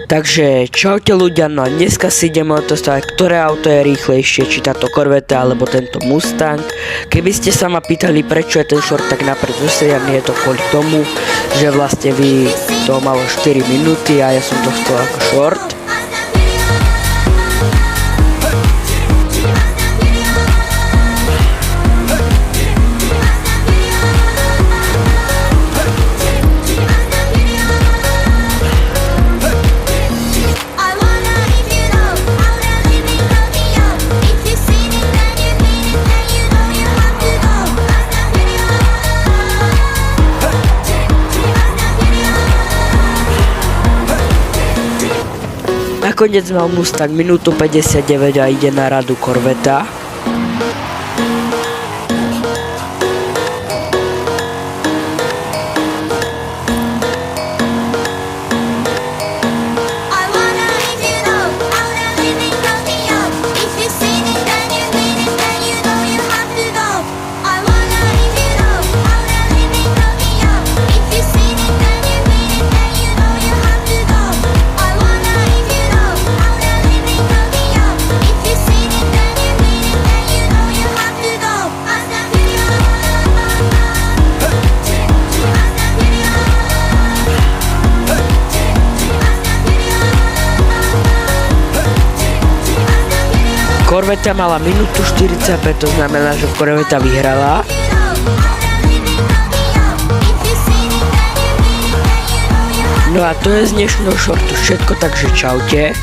Takže čaute ľudia, no a dneska si ideme otestovať, ktoré auto je rýchlejšie, či táto Corvette alebo tento Mustang. Keby ste sa ma pýtali, prečo je ten short tak napred zasedianý, je to kvôli tomu, že vlastne vy to malo 4 minúty a ja som to chcel ako short. Nakoniec mal Mustang minútu 59 a ide na radu Corvetta. Corvetta mala minútu 45, to znamená, že Corvetta vyhrala. No a to je z dnešného shortu všetko, takže čaute.